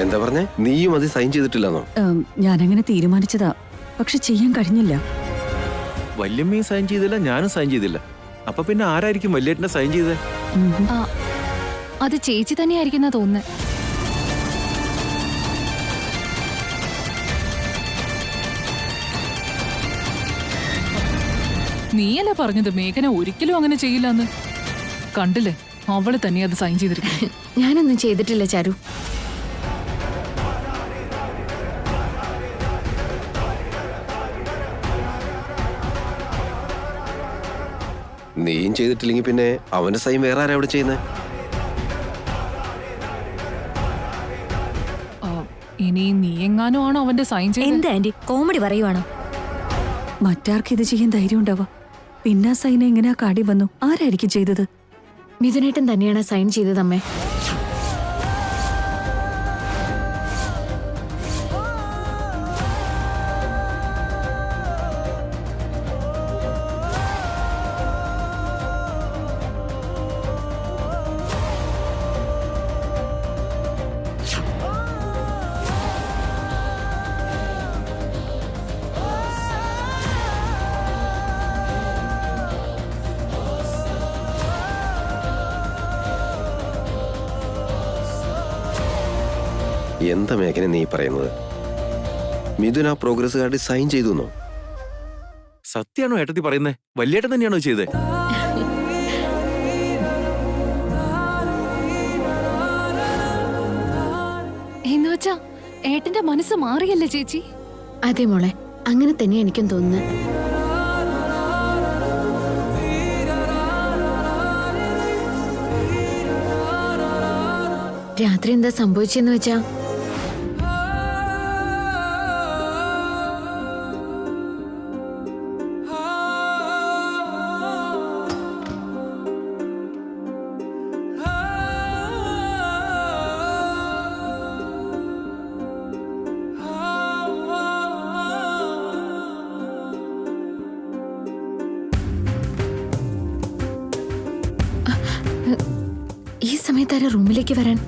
എന്താ പറഞ്ഞേ? നീയും അത് സൈൻ ചെയ്തിട്ടില്ലെന്നോ? ഞാനങ്ങനെ തീരുമാനിച്ചതാ, പക്ഷെ ചെയ്യാൻ കഴിഞ്ഞില്ല. വല്യമ്മയും സൈൻ ചെയ്തില്ല, ഞാനും സൈൻ ചെയ്തില്ല. അപ്പൊ പിന്നെ ആരായിരിക്കും വല്യേട്ടനെ സൈൻ ചെയ്തേ? അത് ചേച്ചി തന്നെയായിരിക്കുന്ന തോന്നുന്നത്. നീയല്ലേ പറഞ്ഞത് മേഘന ഒരിക്കലും അങ്ങനെ ചെയ്യില്ലെന്ന്? കണ്ടില്ലേ, അവള് തന്നെ അത് സൈൻ ചെയ്തിരിക്കുന്നു. ഞാനൊന്നും ചെയ്തിട്ടില്ല ചാരു. നീയും ചെയ്തിട്ടില്ലെങ്കിൽ പിന്നെ അവന്റെ സൈൻ വേറെ ആരാ അവിടെ ചെയ്യുന്നത്? ഇനി നീ എങ്ങാനും ആണോ അവന്റെ സൈൻ ചെയ്തത്? എന്താ ആന്റി കോമഡി പറയുവാണോ? മറ്റാർക്ക് ഇത് ചെയ്യാൻ ധൈര്യം ഉണ്ടാവാ? പിന്നെ ആ സൈൻ എങ്ങനെയാ കാടി വന്നു? ആരായിരിക്കും ചെയ്തത്? മിഥുനേട്ടൻ തന്നെയാണ് സൈൻ ചെയ്തത് അമ്മേ. എന്താ മേഘന നീ പറയുന്നത്? മിഥുൻ ആ പ്രോഗ്രസ് കാർഡിൽ സൈൻ ചെയ്തു? സത്യാണോ ഏട്ടത്തി പറയുന്നേ? വല്യേട്ടൻ തന്നെയാണോ ചെയ്തേ? എന്നുവെച്ചാ ഏട്ടന്റെ മനസ്സ് മാറിയല്ലേ ചേച്ചി? അതെ മോളെ, അങ്ങനെ തന്നെ എനിക്കും തോന്നുന്നത്. രാത്രി എന്താ സംഭവിച്ചെന്ന് വെച്ചാ, ഈ സമയത്ത് ആരാ റൂമിലേക്ക് വരാൻ?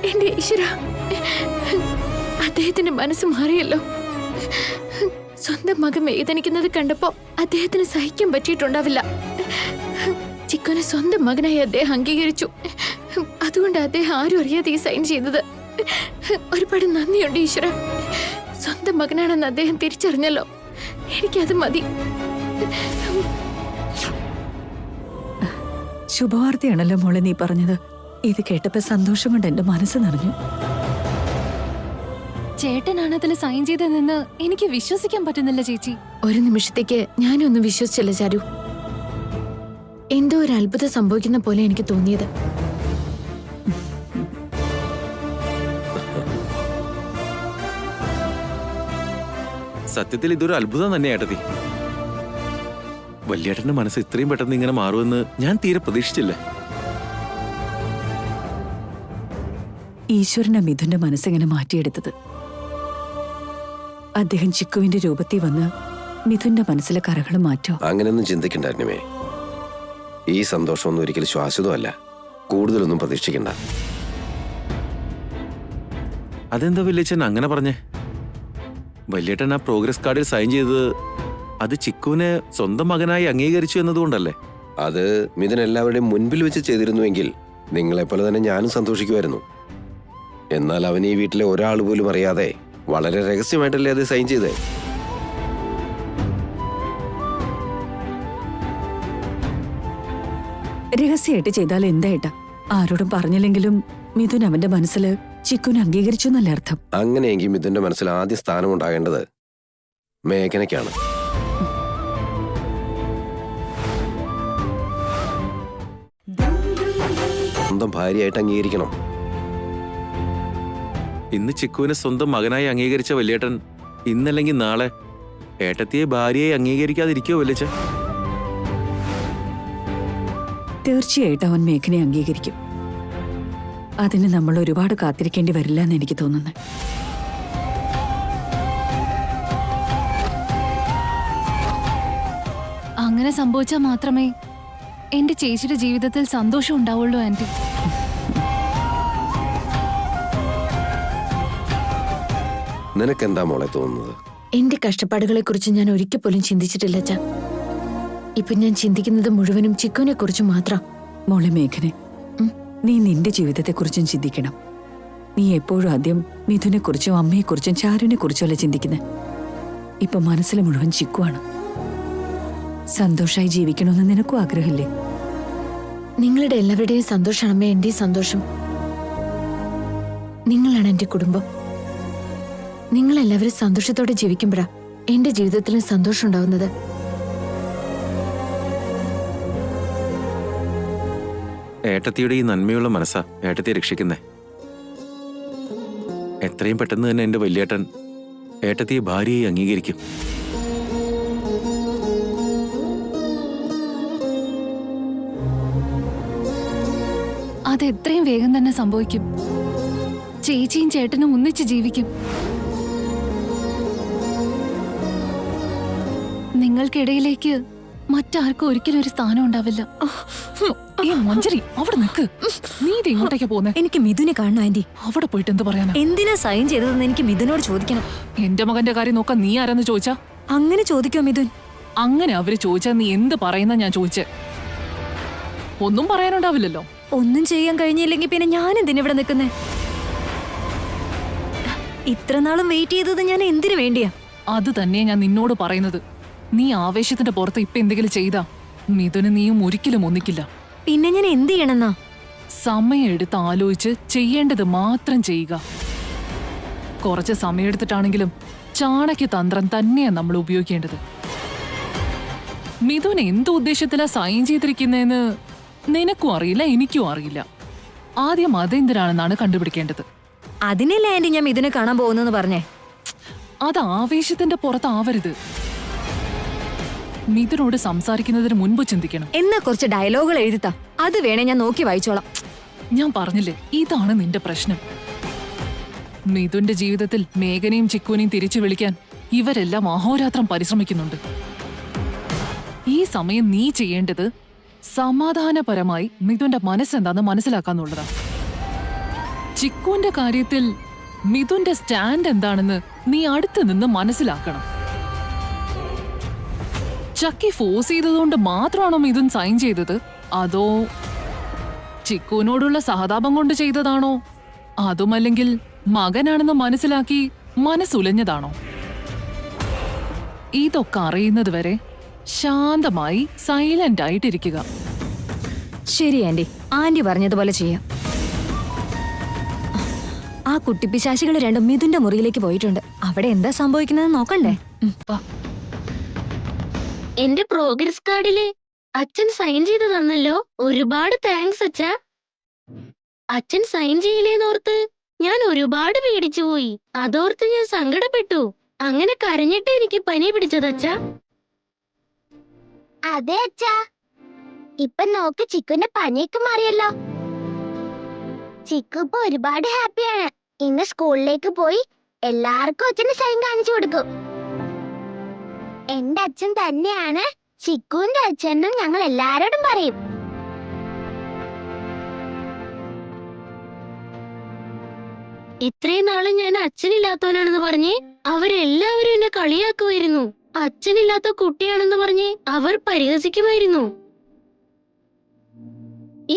എന്റെ ഈശ്വരാ, അദ്ദേഹത്തിന്റെ മനസ്സ് മാറിയല്ലോ. സ്വന്തം മകൻ വേദനിക്കുന്നത് കണ്ടപ്പോ അദ്ദേഹത്തിന് സഹിക്കാൻ പറ്റിയിട്ടുണ്ടാവില്ല. ചിക്കനെ സ്വന്തം മകനായി അദ്ദേഹം അംഗീകരിച്ചു. അതുകൊണ്ട് അദ്ദേഹം ആരും അറിയാതെ ഈ സൈൻ ചെയ്തത്. ഒരുപാട് നന്ദിയുണ്ട് ഈശ്വര. സ്വന്തം മകനാണെന്ന് അദ്ദേഹം തിരിച്ചറിഞ്ഞല്ലോ. എനിക്കത് മതി. ശുഭവാർത്തയാണല്ലോ മോളെ നീ പറഞ്ഞത്. ഇത് കേട്ടപ്പോ സന്തോഷം കൊണ്ട് എന്റെ മനസ്സ് നിറഞ്ഞു. ചേട്ടനാണ് അതിൽ സൈൻ ചെയ്തതെന്ന് എനിക്ക് വിശ്വസിക്കാൻ പറ്റുന്നില്ല ചേച്ചി. ഒരു നിമിഷത്തേക്ക് ഞാനൊന്നും വിശ്വസിച്ചില്ല ചാരു. എന്തോ ഒരു അത്ഭുതം സംഭവിക്കുന്ന പോലെ എനിക്ക് തോന്നിയത്. സത്യത്തിൽ ഇതൊരു അത്ഭുതം തന്നെ ഏട്ടത്തി. വല്യേട്ടന്റെ മനസ്സ് ഇത്രയും പെട്ടെന്ന് ഇങ്ങനെ മാറുമെന്ന് ഞാൻ തീരെ പ്രതീക്ഷിച്ചില്ല. ഈശ്വരനെ മിഥുന്റെ മനസ്സെങ്ങനെ മാറ്റിയെടുത്തത്. അദ്ദേഹം ചിക്കുവിന്റെ രൂപത്തിൽ വന്ന് മിഥുന്റെ മനസ്സിലെ കറകൾ മാറ്റോ? അങ്ങനെയൊന്നും ചിന്തിക്കണ്ടായിരുന്നേ. ഈ സന്തോഷമൊന്നും ഒരിക്കലും ശാശ്വതമല്ല. കൂടുതലൊന്നും പ്രതീക്ഷിക്കണ്ട. അതെന്താ വല്യച്ഛൻ അങ്ങനെ പറഞ്ഞേ? വല്യേട്ടൻ ആ പ്രോഗ്രസ് കാർഡിൽ സൈൻ ചെയ്തത് അത് ചിക്കുവിനെ സ്വന്തം മകനായി അംഗീകരിച്ചു എന്നതുകൊണ്ടല്ലേ? അത് മിഥുൻ എല്ലാവരുടെയും മുൻപിൽ വെച്ച് ചെയ്തിരുന്നുവെങ്കിൽ നിങ്ങളെപ്പോലെ തന്നെ ഞാനും സന്തോഷിക്കുമായിരുന്നു. എന്നാൽ അവൻ ഈ വീട്ടിലെ ഒരാൾ പോലും അറിയാതെ വളരെ രഹസ്യമായിട്ടല്ലേ അത് സൈൻ ചെയ്തേ. രഹസ്യമായിട്ട് ചെയ്താൽ എന്തായിട്ടാ? ആരോടും പറഞ്ഞില്ലെങ്കിലും മിഥുൻ അവന്റെ മനസ്സിൽ ചിക്കുനെ അംഗീകരിച്ചു എന്നല്ല അർത്ഥം. അങ്ങനെയെങ്കിൽ മിഥുന്റെ മനസ്സിൽ ആദ്യ സ്ഥാനം ഉണ്ടാകേണ്ടത് മേഘനയ്ക്കാണ്. സ്വന്തം ഭാര്യയായിട്ട് അംഗീകരിക്കണം. ഇന്ന് ചിക്കുവിനെ സ്വന്തം മകനായി അംഗീകരിച്ച വല്യേട്ടൻ ഇന്നല്ലെങ്കിൽ നാളെ ഏട്ടത്തിയെ ഭാര്യയായി അംഗീകരിക്കാതിരിക്കോ വല്യച്ഛൻ? തീർച്ചയായിട്ടും അവൻ മേഘനെ അംഗീകരിക്കും. അതിന് നമ്മൾ ഒരുപാട് കാത്തിരിക്കേണ്ടി വരില്ല എന്ന് എനിക്ക് തോന്നുന്നു. അങ്ങനെ സംഭവിച്ചാൽ മാത്രമേ എന്റെ ചേച്ചിയുടെ ജീവിതത്തിൽ സന്തോഷം ഉണ്ടാവുള്ളൂ ആന്റി. നിനക്കെന്താ മോളെ തോന്നുന്നത്? എന്റെ കഷ്ടപ്പാടുകളെ കുറിച്ച് ഞാൻ ഒരിക്കൽ പോലും ചിന്തിച്ചിട്ടില്ല അച്ഛാ. ഇപ്പൊ ഞാൻ ചിന്തിക്കുന്നത് മുഴുവനും ചിക്കുവിനെ കുറിച്ച് മാത്രം. മോളെ മേഘനെ, നീ നിന്റെ ജീവിതത്തെക്കുറിച്ചും ചിന്തിക്കണം. നീ എപ്പോഴും ആദ്യം മിഥുനെക്കുറിച്ചും അമ്മയെക്കുറിച്ചും ചാരുവിനെ കുറിച്ചുമല്ല ചിന്തിക്കുന്നത്. ഇപ്പൊ മനസ്സിൽ മുഴുവൻ ചിക്കുവാണ്. സന്തോഷമായി ജീവിക്കണമെന്ന് നിനക്കും ആഗ്രഹമില്ലേ? നിങ്ങളുടെ എല്ലാവരുടെയും സന്തോഷമാണമ്മേ എന്റെ സന്തോഷം. നിങ്ങളാണ് എന്റെ കുടുംബം. നിങ്ങളെല്ലാവരും സന്തോഷത്തോടെ ജീവിക്കുമ്പോഴാ എന്റെ ജീവിതത്തിലും സന്തോഷം ഉണ്ടാവുന്നത്. ഏട്ടത്തിയുടെ ഈ നന്മയുള്ള മനസ്സാ ഏട്ടത്തിയെ രക്ഷിക്കുന്നേ. എത്രയും പെട്ടെന്ന് തന്നെ എന്റെ വല്യേട്ടൻ ഏട്ടത്തിയെ ഭാര്യയായി അംഗീകരിക്കും. അത് എത്രയും വേഗം തന്നെ സംഭവിക്കും. ചേച്ചിയും ചേട്ടനും ഒന്നിച്ച് ജീവിക്കും. നിങ്ങൾക്കിടയിലേക്ക് മറ്റാർക്കും ഒരിക്കലും ഒരു സ്ഥാനം ഉണ്ടാവില്ല. ഈ മഞ്ജരി അവിടെ നിൽക്ക്. നീ ഇത് എങ്ങോട്ടേക്ക് പോന്നെ? എനിക്ക് മിഥുനെ കാണണം ആന്റി. അവിടെ പോയിട്ട് എന്ത് പറയാനാ? എന്തിനാ സൈൻ ചെയ്തതെന്ന് എനിക്ക് മിഥുനോട് ചോദിക്കണം. എന്റെ മകന്റെ കാര്യം നോക്കാൻ നീ ആരെന്ന് ചോദിച്ചാ? അങ്ങനെ ചോദിക്കോ മിഥുൻ? അങ്ങനെ അവര് ചോദിച്ചാ നീ എന്ത് പറയുന്ന ഞാൻ ചോദിച്ചേ? ഒന്നും പറയാനുണ്ടാവില്ലല്ലോ. ഒന്നും ചെയ്യാൻ കഴിഞ്ഞില്ലെങ്കിൽ പിന്നെ ഞാൻ എന്തിനിവിടെ നിൽക്കുന്നേ? ഇത്ര നാളും വെയിറ്റ് ചെയ്തത് ഞാൻ എന്തിനു വേണ്ടിയാ? അത് തന്നെ ഞാൻ നിന്നോട് പറയുന്നത്. നീ ആവേശത്തിന്റെ പുറത്ത് ഇപ്പൊ എന്തെങ്കിലും ചെയ്താ മിഥുന് നീയും ഒരിക്കലും ഒന്നിക്കില്ല. പിന്നെ ഞാൻ എന്ത് ചെയ്യണമെന്നാ? സമയം എടുത്ത് ആലോചിച്ച് ചെയ്യേണ്ടത് മാത്രം ചെയ്യുക. കുറച്ച് സമയമെടുത്തിട്ടാണെങ്കിലും ചാണക്യ തന്ത്രം തന്നെയാ നമ്മൾ ഉപയോഗിക്കേണ്ടത്. മിഥുൻ എന്ത് ഉദ്ദേശത്തിലാ സൈൻ ചെയ്തിരിക്കുന്നതെന്ന് നിനക്കും അറിയില്ല, എനിക്കും അറിയില്ല. ആദ്യം അതെന്തിനാണെന്നാണ് കണ്ടുപിടിക്കേണ്ടത്. അതിനല്ലേ ആന്റി ഞാൻ മിഥുനെ കാണാൻ പോകുന്നെന്ന് പറഞ്ഞേ? അത് ആവേശത്തിന്റെ പുറത്താവരുത്. മിഥുനോട് സംസാരിക്കുന്നതിന് മുൻപ് ചിന്തിക്കണം. എന്നാ കുറച്ച് ഡയലോഗുകൾ എഴുതിത്താ, അത് വേണേ ഞാൻ നോക്കി വായിച്ചോളാം. ഞാൻ പറഞ്ഞില്ലേ, ഇതാണ് നിന്റെ പ്രശ്നം. മിഥുന്റെ ജീവിതത്തിൽ മേഘനയും ചിക്കുവിനെയും തിരിച്ചു വിളിക്കാൻ ഇവരെല്ലാം അഹോരാത്രം പരിശ്രമിക്കുന്നുണ്ട്. ഈ സമയം നീ ചെയ്യേണ്ടത് സമാധാനപരമായി മിഥുന്റെ മനസ്സെന്താന്ന് മനസ്സിലാക്കാന്നുള്ളതാ. ചിക്കുവിന്റെ കാര്യത്തിൽ മിഥുന്റെ സ്റ്റാൻഡ് എന്താണെന്ന് നീ അടുത്ത് നിന്ന് മനസ്സിലാക്കണം. ചക്കി ഫോഴ്സ് ചെയ്തതുകൊണ്ട് മാത്രമാണോ മിഥുൻ സൈൻ ചെയ്തത്? അതോ ചിക്കുവിനോടുള്ള സഹതാപം കൊണ്ട് ചെയ്തതാണോ? അതുമല്ലെങ്കിൽ മകനാണെന്ന് മനസ്സിലാക്കി മനസ്സുലഞ്ഞതാണോ? ഇതൊക്കെ അറിയുന്നത് വരെ ശാന്തമായി സൈലന്റ് ആയിട്ടിരിക്കുക. ശരി ആന്റി, ആന്റി പറഞ്ഞതുപോലെ ചെയ്യാം. ആ കുട്ടിപ്പിശാശികൾ രണ്ടും മിഥുന്റെ മുറിയിലേക്ക് പോയിട്ടുണ്ട്. അവിടെ എന്താ സംഭവിക്കുന്നത് നോക്കണ്ടേ? എന്റെ പ്രോഗ്രസ് കാർഡില് അച്ഛൻ സൈൻ ചെയ്ത് തന്നല്ലോ. ഒരുപാട് താങ്ക്സ് അച്ഛാ. അച്ഛൻ സൈൻ ചെയ്യില്ലേന്നോർത്ത് ഞാൻ ഒരുപാട് പേടിച്ചു പോയി. അതോർത്ത് ഞാൻ സങ്കടപ്പെട്ടു. അങ്ങനെ കരഞ്ഞിട്ട് എനിക്ക് പനി പിടിച്ചതച്ഛാ. അതെ അച്ഛാ, ഇപ്പൊ നോക്ക് ചിക്കുന്റെ പനിയൊക്കെ മാറിയല്ലോ. ചിക്കു ഇപ്പൊ ഒരുപാട് ഹാപ്പിയാണ്. ഇന്ന് സ്കൂളിലേക്ക് പോയി എല്ലാവർക്കും അച്ഛന് സൈൻ കാണിച്ചു കൊടുക്കും. എന്റെ അച്ഛൻ തന്നെയാണ് ചിക്കുവിന്റെ അച്ഛനും ഞങ്ങൾ എല്ലാരോടും പറയും. ഇത്രയും നാള് ഞാൻ അച്ഛനില്ലാത്തവനാണെന്ന് പറഞ്ഞ് അവരെല്ലാവരും എന്നെ കളിയാക്കുമായിരുന്നു. അച്ഛനില്ലാത്ത കുട്ടിയാണെന്ന് പറഞ്ഞ് അവർ പരിഹസിക്കുമായിരുന്നു.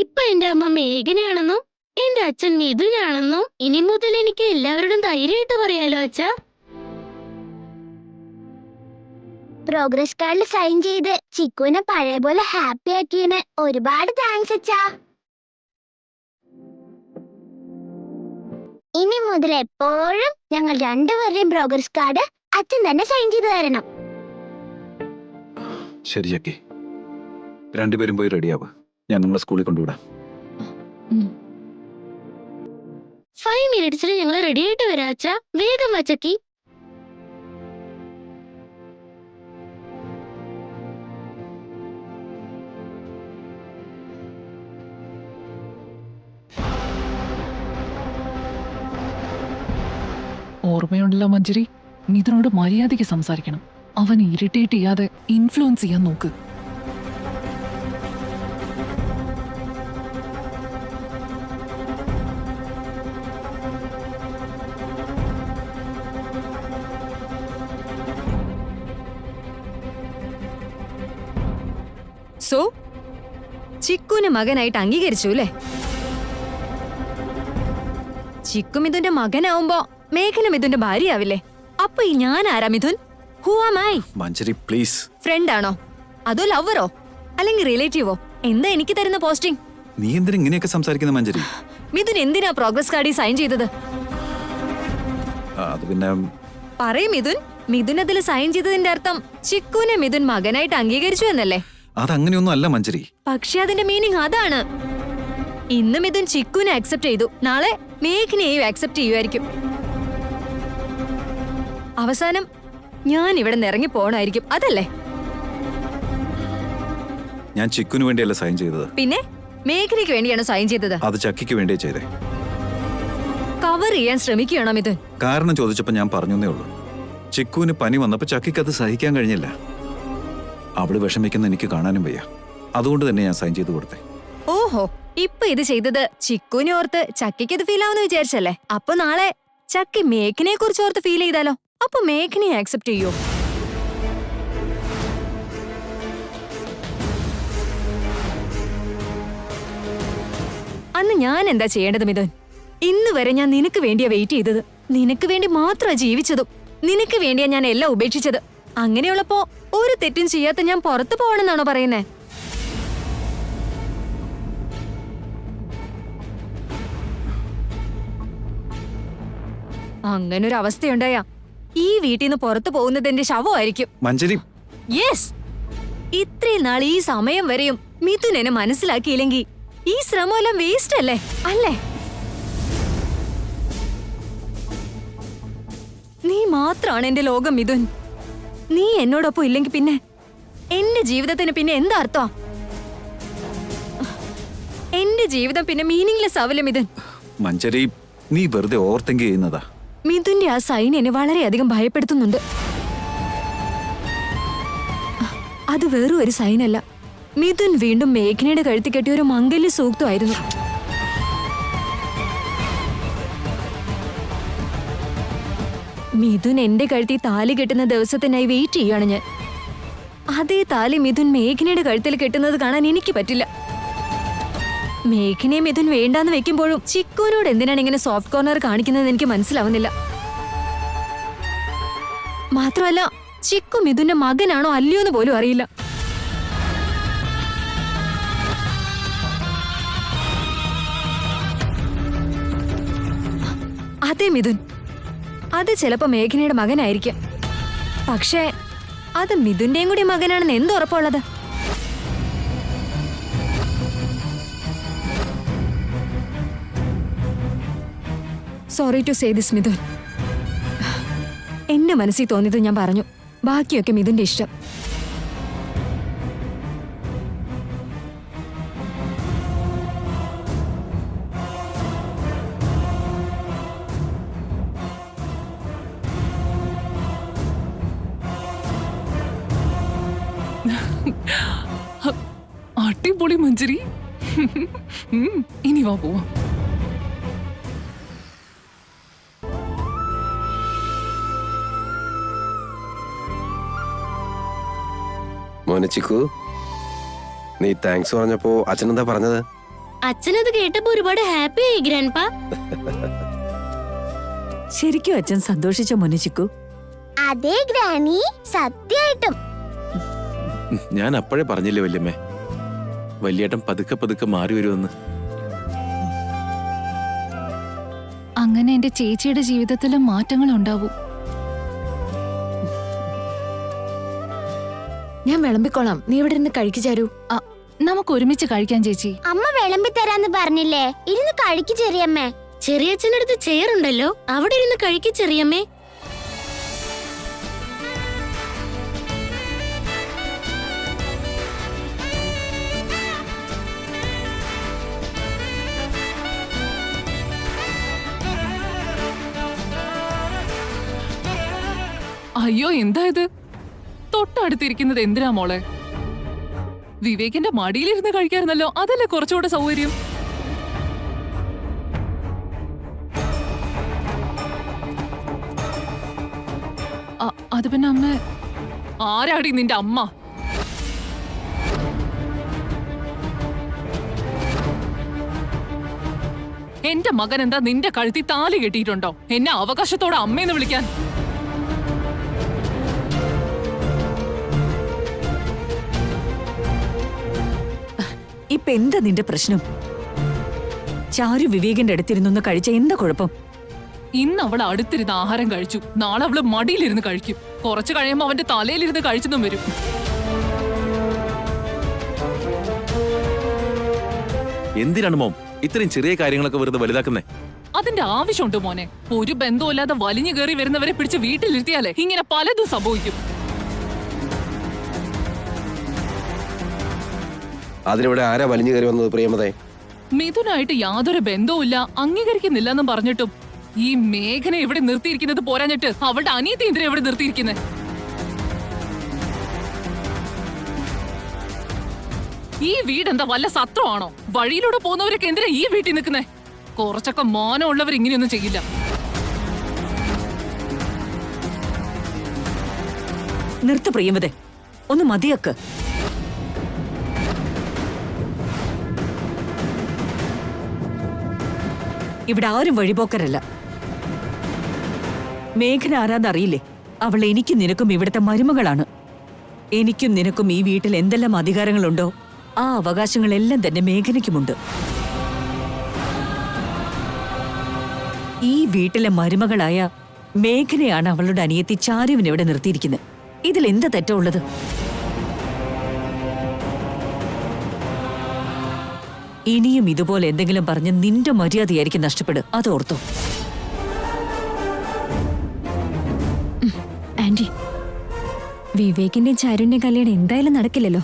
ഇപ്പൊ എന്റെ അമ്മ മേഘനയാണെന്നും എന്റെ അച്ഛൻ മിഥുനാണെന്നും ഇനി മുതൽ എനിക്ക് എല്ലാവരോടും ധൈര്യമായിട്ട് പറയാലോ അച്ഛാ. പ്രോഗ്രസ് കാർഡിൽ സൈൻ ചെയ്ത് ചിക്കുവിനെ പഴയ പോലെ ഹാപ്പി ആക്കിയതിന് ഒരുപാട് താങ്ക്സ് അച്ഛാ. ഇനി മുതൽ എപ്പോഴും ഞങ്ങൾ രണ്ടുപേരുടെയും പ്രോഗ്രസ് കാർഡ് അച്ഛൻ തന്നെ സൈൻ ചെയ്ത് തരണം. ശരി ചക്കി, രണ്ടുപേരും പോയി റെഡിയാവുക. ഞാൻ നമ്മളെ സ്കൂളിൽ കൊണ്ടുവിടാം. 5 മിനിറ്റ്സിൽ ഞങ്ങൾ റെഡി ആയിട്ട് വരാം അച്ഛാ. വേഗം വാ ചക്കി. ഓർമ്മയുണ്ടല്ലോ മഞ്ജരി, മിഥുനോട് മര്യാദയ്ക്ക് സംസാരിക്കണം. അവൻ ഇറിറ്റേറ്റ് ചെയ്യാതെ ഇൻഫ്ലുവൻസ് ചെയ്യാൻ നോക്ക്. സോ ചിക്കുവിന് മകനായിട്ട് അംഗീകരിച്ചു അല്ലേ? ചിക്കു മിഥുന്റെ മകനാവുമ്പോ മേഘന മിഥുന്റെ ഭാര്യയാവില്ലേ? അപ്പൊ ഈ ഞാൻ ആരാ Mithun? Who am I? Manjari please. Friend ആണോ അതോ ലവറോ അല്ലെങ്കിൽ റിലേറ്റീവോ? എന്താ എനിക്ക് തരുന്ന പോസ്റ്റിംഗ്? നീ എന്തിനാ ഇങ്ങനെയൊക്കെ സംസാരിക്കുന്ന മഞ്ജരി? മിഥുൻ എന്തിനാ പ്രോഗ്രസ് കാർഡിൽ സൈൻ ചെയ്തത്? അത് പിന്നെ പറയും മിഥുൻ. മിഥുൻ അതിൽ സൈൻ ചെയ്തതിന്റെ അർത്ഥം ചിക്കുവിനെ മിഥുൻ മകനായിട്ട് അംഗീകരിച്ചു എന്നല്ലേ? അതങ്ങനെയൊന്നും അല്ല മഞ്ജരി. പക്ഷെ അതിന്റെ മീനിങ് അതാണ്. ഇന്ന് മിഥുൻ ചിക്കുവിനെ അക്സെപ്റ്റ് ചെയ്തു, നാളെ മേഘനെയും അക്സെപ്റ്റ് ചെയ്യുമായിരിക്കും. അവസാനം ഞാൻ ഇവിടെ നിന്ന് ഇറങ്ങി പോണായിരിക്കും, അതല്ലേ? ഞാൻ ചിക്കുന് വേണ്ടിയല്ല സൈൻ ചെയ്തത്. പിന്നെ മേഘനയ്ക്ക് വേണ്ടിയാണ് സൈൻ ചെയ്തത്. അത് ചക്കിക്ക് വേണ്ടിയേ ചെയ്തേ. കവർ ചെയ്യാൻ ശ്രമിക്കുകയാണോ മിഥുൻ? കാരണം ചോദിച്ചപ്പോ ഞാൻ പറഞ്ഞേ ഉള്ളൂ. ചിക്കുവിന് പനി വന്നപ്പോ ചക്കിക്ക് അത് സഹിക്കാൻ കഴിഞ്ഞില്ല. അവള് വിഷമിക്കുന്ന എനിക്ക് കാണാനും വയ്യ. അതുകൊണ്ട് തന്നെ ഞാൻ സൈൻ ചെയ്ത് കൊടുത്തേ. ഓഹോ, ഇപ്പൊ ഇത് ചെയ്തത് ചിക്കുവിനെ ഓർത്ത് ചക്കിക്ക് ഇത് ഫീൽ ആവുന്ന വിചാരിച്ചല്ലേ? അപ്പൊ നാളെ ചക്കി മേഘനെ കുറിച്ച് ഓർത്ത് ഫീൽ ചെയ്താലോ? അപ്പൊ മേഘനെ ആക്സെപ്റ്റ് ചെയ്യോ? അന്ന് ഞാൻ എന്താ ചെയ്യേണ്ടത് മിഥുൻ? ഇന്ന് വരെ ഞാൻ നിനക്ക് വേണ്ടിയാ വെയിറ്റ് ചെയ്തത്. നിനക്ക് വേണ്ടി മാത്രമാ ജീവിച്ചതും. നിനക്ക് വേണ്ടിയാ ഞാൻ എല്ലാം ഉപേക്ഷിച്ചത്. അങ്ങനെയുള്ളപ്പോ ഒരു തെറ്റും ചെയ്യാത്ത ഞാൻ പുറത്തു പോകണമെന്നാണോ പറയുന്നേ? അങ്ങനൊരു അവസ്ഥയുണ്ടായാ ഈ വീട്ടിൽ നിന്ന് പുറത്തു പോകുന്നത് എന്റെ ശവമായിരിക്കും. മഞ്ജരി യെസ്, ഇത്രയും നാൾ ഈ സമയം വരെയും മിഥുൻ എന്നെ മനസ്സിലാക്കിയില്ലെങ്കിൽ ഈ ശ്രമമെല്ലാം വേസ്റ്റ് അല്ലേ? അല്ലേ? നീ മാത്രമാണ് എന്റെ ലോകം മിഥുൻ. നീ എന്നോടൊപ്പം ഇല്ലെങ്കിൽ പിന്നെ എന്റെ ജീവിതത്തിന് പിന്നെ എന്താ അർത്ഥം? എന്റെ ജീവിതം പിന്നെ മീനിങ്ലെസ് ആവില്ല മിഥുൻ. മഞ്ജരി, നീ വെറുതെ ഓവർ തിങ്ക് ചെയ്യുന്നതാ. മിഥുന്റെ ആ സൈൻ എന്നെ വളരെയധികം ഭയപ്പെടുത്തുന്നുണ്ട്. അത് വെറും ഒരു സൈനല്ല. മിഥുൻ വീണ്ടും മേഘനയുടെ കഴുത്തി കെട്ടിയ ഒരു മംഗല്യ സൂക്തമായിരുന്നു. മിഥുൻ എന്റെ കഴുത്തി താലി കെട്ടുന്ന ദിവസത്തിനായി വെയിറ്റ് ചെയ്യുകയാണ് ഞാൻ. അതേ താലി മിഥുൻ മേഘനയുടെ കഴുത്തിൽ കെട്ടുന്നത് കാണാൻ എനിക്ക് പറ്റില്ല. മേഘനയെ മിഥുൻ വേണ്ടാന്ന് വെക്കുമ്പോഴും ചിക്കുവിനോട് എന്തിനാണ് ഇങ്ങനെ സോഫ്റ്റ് കോർണർ കാണിക്കുന്നത് എനിക്ക് മനസ്സിലാവുന്നില്ല. മാത്രമല്ല ചിക്കു മിഥുന്റെ മകനാണോ അല്ലയോ എന്ന് പോലും അറിയില്ല. അതെ മിഥുൻ, അത് ചിലപ്പോ മേഘനയുടെ മകനായിരിക്കും. പക്ഷേ അത് മിഥുന്റെയും കൂടി മകനാണെന്ന് എന്ത് ഉറപ്പുള്ളത്? Sorry to say this Mithun. എന്റെ മനസ്സിൽ തോന്നിയത് ഞാൻ പറഞ്ഞു. ബാക്കിയൊക്കെ മിഥുന്റെ ഇഷ്ടം. അടിപൊളി മഞ്ജരി. ഇനി വാ പോവാം. മോനെ ചിക്കു, നീ താങ്ക്സ് പറഞ്ഞപ്പോ അച്ഛനെന്താ പറഞ്ഞത്? അച്ഛനത് കേട്ടപ്പോ ഒരുപാട് ഹാപ്പി ആയി ഗ്രാൻഡ്പാ. ശരിക്കും അച്ഛൻ സന്തോഷിച്ച മോനെ ചിക്കു? അതെ ഗ്രാനി, സത്യമായിട്ടും. ഞാൻ അപ്പോഴേ പറഞ്ഞില്ലേ വല്യമ്മേ, വല്യേട്ടൻ പതുക്കെ പതുക്കെ മാറി വരുമെന്ന്. അങ്ങനെ എന്റെ ചേച്ചിയുടെ ജീവിതത്തിലും മാറ്റങ്ങൾ ഉണ്ടാവും. ഞാൻ വിളമ്പിക്കോളാം, നീ ഇവിടെ ഇരുന്ന് കഴിക്കു ചാരു. നമുക്ക് ഒരുമിച്ച് കഴിക്കാൻ ചേച്ചി. അമ്മ വിളമ്പി തരാന്ന് പറഞ്ഞില്ലേ, ഇരുന്ന് കഴിക്ക് ചെറിയമ്മേ. ചെറിയച്ഛനടുത്ത് ചെയറുണ്ടല്ലോ, അവിടെ ഇരുന്ന് കഴിക്ക് ചെറിയമ്മേ. അയ്യോ, എന്താ ഇത്? തൊട്ടടുത്തിരിക്കുന്നത് എന്തിനാ മോളെ? വിവേകിന്റെ മടിയിലിരുന്ന് കഴിക്കാറുന്നല്ലോ, അതല്ലേ കുറച്ചുകൂടെ സൗകര്യം. അത് പിന്നെ അമ്മ. ആരാടി നിന്റെ അമ്മ? എന്റെ മകൻ എന്താ നിന്റെ കഴുത്തി താലി കെട്ടിയിട്ടുണ്ടോ? എന്നെ അവകാശത്തോടെ അമ്മയെന്ന് വിളിക്കാൻ? ഇപ്പൊ എന്താ നിന്റെ പ്രശ്നം? ചാരു വിവേകിന്റെ അടുത്തിരുന്നൊന്ന് കഴിച്ച എന്താ കുഴപ്പം? ഇന്ന് അവൾ അടുത്തിരുന്ന് ആഹാരം കഴിച്ചു, നാളെ അവള് മടിയിലിരുന്ന് കഴിക്കും, കുറച്ചു കഴിയുമ്പോ അവന്റെ തലയിലിരുന്ന് കഴിച്ചതും വരും. എന്തിനാണ് മോം ഇത്രയും ചെറിയ കാര്യങ്ങളൊക്കെ വെറുതെ വലുതാക്കുന്നേ? അതിന്റെ ആവശ്യമുണ്ട് മോനെ. ഒരു ബന്ധമില്ലാതെ വലിഞ്ഞു കയറി വരുന്നവരെ പിടിച്ച് വീട്ടിലിരുത്തിയാലേ ഇങ്ങനെ പലതും സംഭവിക്കും. അതിനിവിടെ ആരാ വലിഞ്ഞു കയറി വന്നത് പ്രിയമതേ? മിഥുനായിട്ട് യാതൊരു ബന്ധവുമില്ല, അംഗീകരിക്കുന്നില്ലെന്നും പറഞ്ഞിട്ടും ഈ മേഘനെ ഇവിടെ നിർത്തിയിരിക്കുന്നത് പോരാഞ്ഞിട്ട് അവളുടെ അനിയത്തി എന്തിനാ ഇവിടെ നിർത്തിയിരിക്കുന്നത്? ഈ വീടെന്താ വല്ല സത്രമാണോ? വഴിയിലൂടെ പോകുന്നവരൊക്കെ എന്തിനാ ഈ വീട്ടിൽ നിൽക്കുന്നേ? കുറച്ചൊക്കെ മാനമുള്ളവർ ഇങ്ങനെയൊന്നും ചെയ്യില്ല. നിർത്ത് പ്രിയമതേ, ഒന്ന് മതിയാക്ക്. ഇവിടെ ആരും വഴിപോക്കരല്ല. മേഘന ആരാന്നറിയില്ലേ? അവൾ എനിക്കും നിനക്കും ഇവിടുത്തെ മരുമകളാണ്. എനിക്കും നിനക്കും ഈ വീട്ടിൽ എന്തെല്ലാം അധികാരങ്ങളുണ്ടോ ആ അവകാശങ്ങളെല്ലാം തന്നെ മേഘനയ്ക്കുമുണ്ട്. ഈ വീട്ടിലെ മരുമകളായ മേഘനയാണ് അവളുടെ അനിയത്തി ചാരുവിനെ ഇവിടെ നിർത്തിയിരിക്കുന്നത്. ഇതിൽ എന്ത് തെറ്റുള്ളത്? ഇനിയും ഇതുപോലെ എന്തെങ്കിലും പറഞ്ഞ് നിന്റെ മര്യാദയായിരിക്കും നഷ്ടപ്പെടുക, അതോർത്തോ. ആന്റി, വിവേകിന്റെ ചാരുവിന്റെ കല്യാണം എന്തായാലും നടക്കില്ലല്ലോ.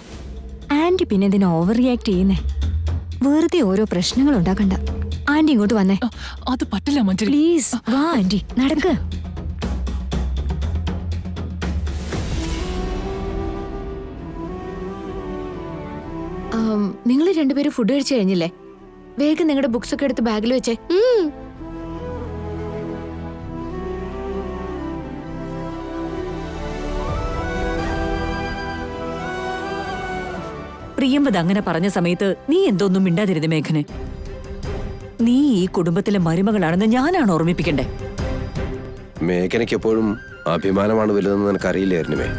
ആന്റി പിന്നെ ഇതിന് ഓവർ റിയാക്ട് ചെയ്യുന്നേ. വെറുതെ ഓരോ പ്രശ്നങ്ങൾ ഉണ്ടാക്കണ്ട. ആന്റി ഇങ്ങോട്ട് വന്നേ. അത് പറ്റില്ല മഞ്ജരി. പ്ലീസ് വാ ആന്റി, നടക്ക്. നിങ്ങൾ രണ്ടുപേരും ഫുഡ് കഴിച്ചു കഴിഞ്ഞില്ലേ? വേഗം നിങ്ങളുടെ ബുക്സ് ഒക്കെ എടുത്ത് ബാഗിൽ വെച്ചേ. പ്രിയംവദ അങ്ങനെ പറഞ്ഞ സമയത്ത് നീ എന്തോന്നും മിണ്ടാതിരുന്നു മേഘനെ. നീ ഈ കുടുംബത്തിലെ മരുമകളാണെന്ന് ഞാനാണ് ഓർമ്മിപ്പിക്കണ്ടേ? മേഘനയ്ക്ക് എപ്പോഴും അഭിമാനമാണ് വലുതെന്ന് നിനക്കറിയില്ലായിരുന്നുമേ.